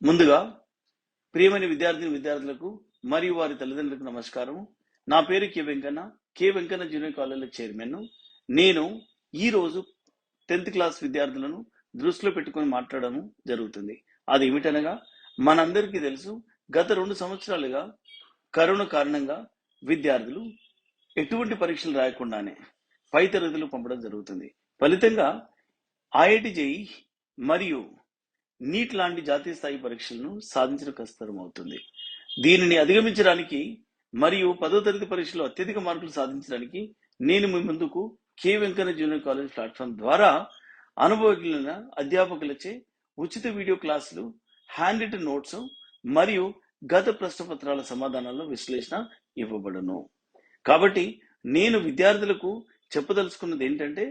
ముందుగా ప్రియమైన విద్యార్థులకు మరియు వారి తల్లిదండ్రులకు నమస్కారం. నా పేరు కె వెంకన్న జూనియర్ కాలేజీలో చైర్మన్. నేను ఈ రోజు 10th క్లాస్ విద్యార్థులను దృష్టిలో పెట్టుకొని మాట్లాడడం జరుగుతుంది. అది ఏమిటనగా, మనందరికీ తెలుసు, గత 2 సంవత్సరాలుగా కరోనా కారణంగా విద్యార్థులు ఎటువంటి పరీక్షలు రాయకుండానే పై తరగతులు పంపడం జరుగుతుంది. ఫలితంగా ఐఐటి జేఈ మరియు నీట్ లాంటి జాతీయ స్థాయి పరీక్షలను సాధించడం కష్టతరం అవుతుంది. దీనిని అధిగమించడానికి మరియు 10వ తరగతి పరీక్షలో అత్యధిక మార్కులు సాధించడానికి నేను మీ ముందుకు K Venkanna junior college platform ద్వారా అనుభవజ్ఞులైన అధ్యాపకులచే ఉచిత వీడియో క్లాసులు, హ్యాండ్ రిటన్ నోట్స్ మరియు గత ప్రశ్నపత్రాల సమాధానాల విశ్లేషణ ఇవ్వబడును. కాబట్టి నేను విద్యార్థులకు చెప్పదలుచుకున్నది ఏంటంటే,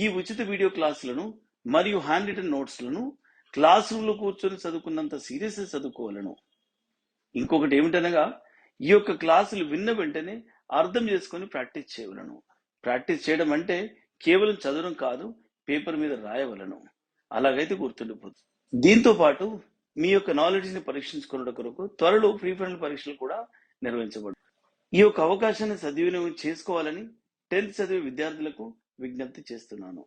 ఈ ఉచిత వీడియో క్లాసులను మరియు హ్యాండ్ రిటన్ నోట్స్లను క్లాస్ రూమ్లో కూర్చొని చదువుకున్నంత సీరియస్గా చదువుకోవాలను. ఇంకొకటి ఏమిటనగా, ఈ యొక్క క్లాసులు విన్న వెంటనే అర్థం చేసుకొని ప్రాక్టీస్ చేయవలను. ప్రాక్టీస్ చేయడం అంటే కేవలం చదవడం కాదు, పేపర్ మీద రాయవలను. అలాగైతే గుర్తుండిపోతుంది. దీంతో పాటు మీ యొక్క నాలెడ్జ్ని పరీక్షించుకున్న కొరకు త్వరలో ప్రీ ఫైనల్ పరీక్షలు కూడా నిర్వహించబడు. ఈ యొక్క అవకాశాన్ని సద్వినియోగం చేసుకోవాలని 10th చదివే విద్యార్థులకు విజ్ఞప్తి చేస్తున్నాను.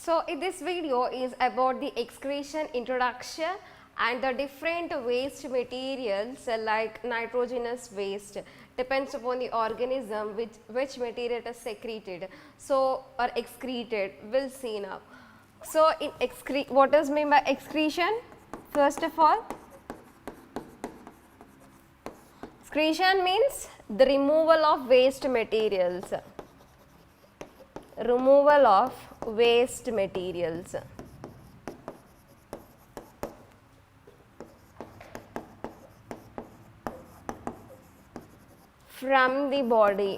So this video is about the excretion introduction and the different waste materials like nitrogenous waste depends upon the organism which material is secreted or excreted. We'll see now. So in what does mean by excretion? First of all, excretion means the removal of waste materials. Removal of waste materials. From the body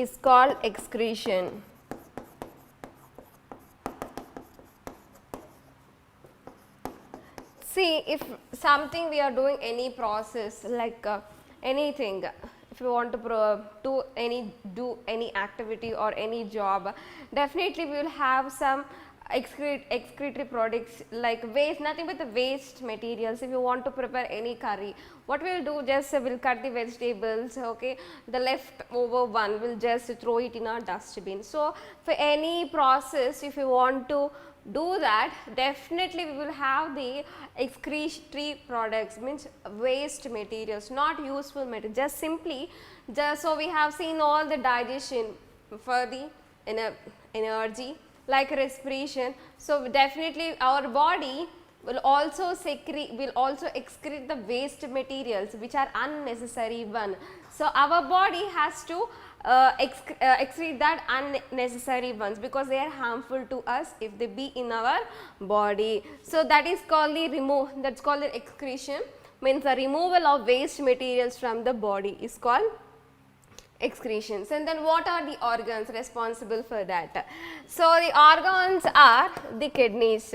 is called excretion. See, if something we are doing any process like anything, if you want to do any activity or any job, definitely we will have some excretory products like waste, nothing but the waste materials. If you want to prepare any curry, what we will do, just we'll cut the vegetables, okay, the leftover one we'll just throw it in our dustbin. So for any process, if you want to do that, definitely we will have the excretory products, means waste materials, not useful material, just simply so we have seen all the digestion for the energy like respiration. So definitely our body will also excrete the waste materials which are unnecessary one. So our body has to excrete that unnecessary ones because they are harmful to us if they be in our body. So that is called that's called the excretion, means the removal of waste materials from the body is called excretions. And then what are the organs responsible for that? So the organs are the kidneys.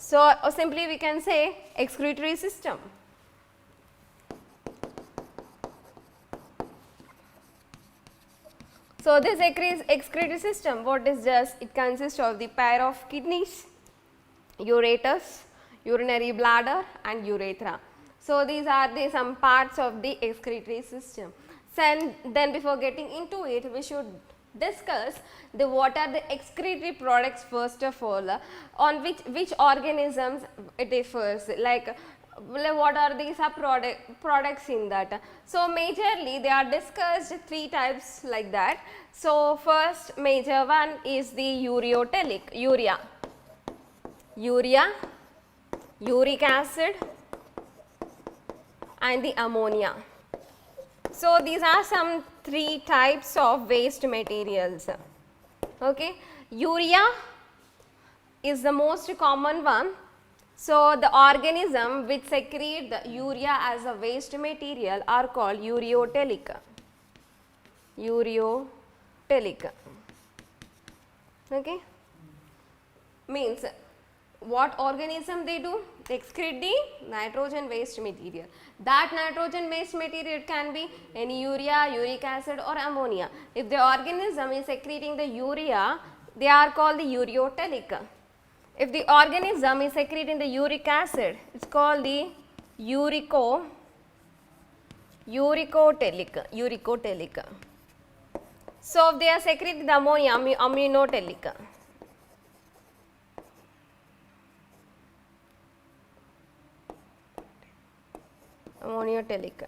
So simply we can say excretory system. So this excretory system, what is just, it consists of the pair of kidneys, ureters, urinary bladder and urethra. So these are some parts of the excretory system. Then before getting into it, we should discuss what are the excretory products first of all, on which organisms it differs, like what are the products in that. So majorly they are discussed 3 types like that. So first major one is the ureotelic, urea, uric acid and the ammonia. So these are some 3 types of waste materials. Okay, urea is the most common one. So the organism which secrete the urea as a waste material are called ureotelic. Okay, means what organism they do? They excrete the nitrogen waste material. That nitrogen waste material can be any urea, uric acid or ammonia. If the organism is secreting the urea, they are called the ureotelic. If the organism is secreting the uric acid, it's called the uricotelic. So if they are secreting the ammonia, aminotelic. Ammoniotelic.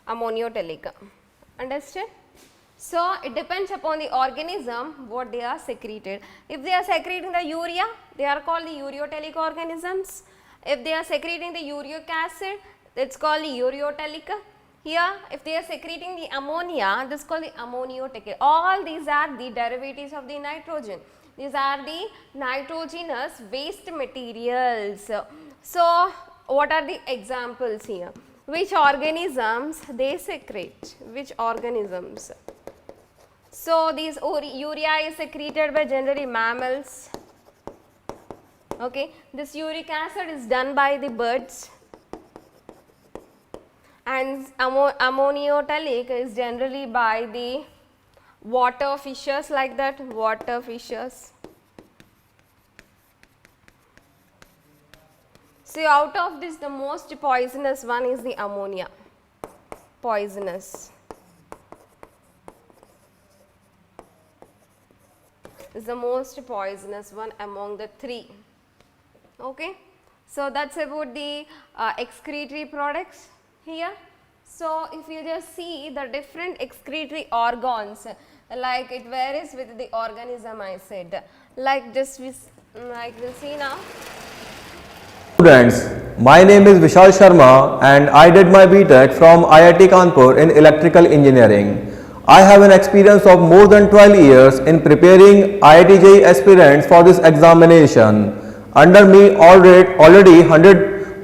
Ammoniotelic. Understand? So it depends upon the organism what they are secreted. If they are secreting the urea, they are called the ureotelic organisms. If they are secreting the uric acid, it's called the ureotelic. Here, if they are secreting the ammonia, this is called the ammoniotic. All these are the derivatives of the nitrogen. These are the nitrogenous waste materials. So, what are the examples here? Which organisms they secrete? Which organisms? So, these urea is secreted by generally mammals. Okay, this uric acid is done by the birds. And ammoniotic is generally by the water fishes, like that, water fishes. So out of this, the most poisonous one is the ammonia. Poisonous is the most poisonous one among the three. Okay, so that's about the excretory products here. So if you just see the different excretory organs, like it varies with the organism, I said, like this, like we'll see now. Students, my name is Vishal Sharma and I did my BTech from IIT Kanpur in electrical engineering. I have an experience of more than 12 years in preparing IIT JEE aspirants for this examination. Under me already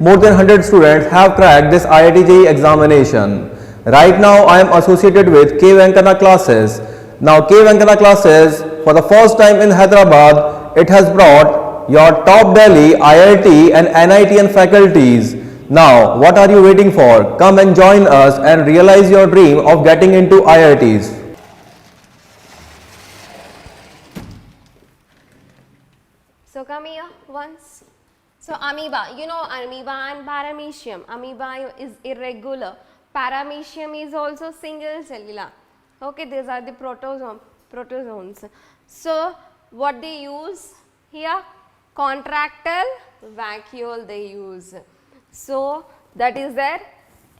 more than 100 students have cracked this IIT JEE examination. Right now I am associated with K. Venkana classes. Now K. Venkana classes, for the first time in Hyderabad, it has brought your top Delhi, IIT and NIT faculties. Now, what are you waiting for? Come and join us and realize your dream of getting into IITs. So come here once. So amoeba, you know amoeba and paramecium. Amoeba is irregular. Paramecium is also single cellular. Okay, these are the protozoans. So what they use here? Contractile vacuole they use. So that is their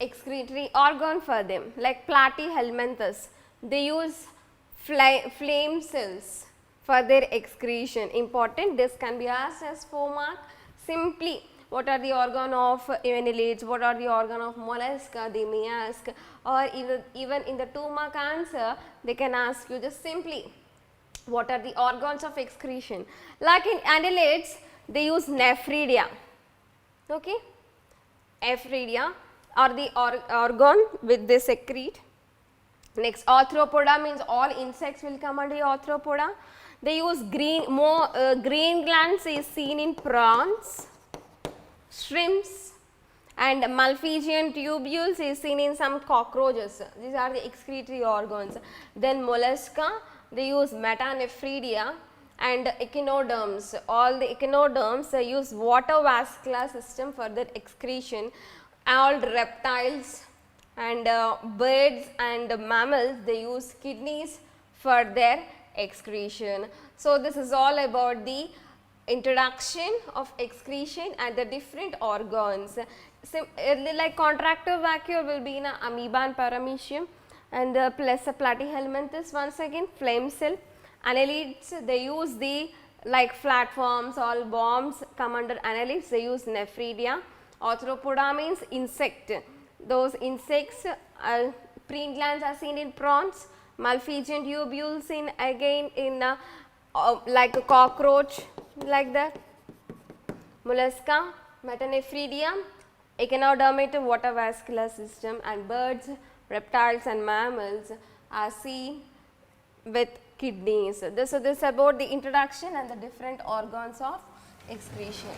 excretory organ for them. Like platyhelminthes, they use flame cells for their excretion. Important, this can be asked as 4 mark. Simply, what are the organ of annelids, what are the organ of mollusca, they may ask, or even in the 2 mark answer, they can ask you just simply, what are the organs of excretion. Like in annelids, they use nephridia. Okay, nephridia are the organ which they secrete. Next, arthropoda means all insects will come under arthropoda. They use green glands is seen in prawns, shrimps, and Malpighian tubules is seen in some cockroaches. These are the excretory organs. Then mollusca, they use metanephridia, and echinoderms. All the echinoderms use water vascular system for their excretion. All reptiles and birds and mammals, they use kidneys for their excretion. So this is all about the introduction of excretion and the different organs. Like contractile vacuole will be in amoeba and paramecium, and plus a platyhelminthes, once again flame cell. Annelids, they use the like flatworms, all worms come under annelids, they use nephridia. Arthropoda means insect. Those insects, preen glands are seen in prawns, Malpighian tubules in again in like a cockroach, like that. Mollusca, metanephridia, echinodermate water vascular system, and birds, reptiles and mammals are seen with kidneys. So this is about the introduction and the different organs of excretion.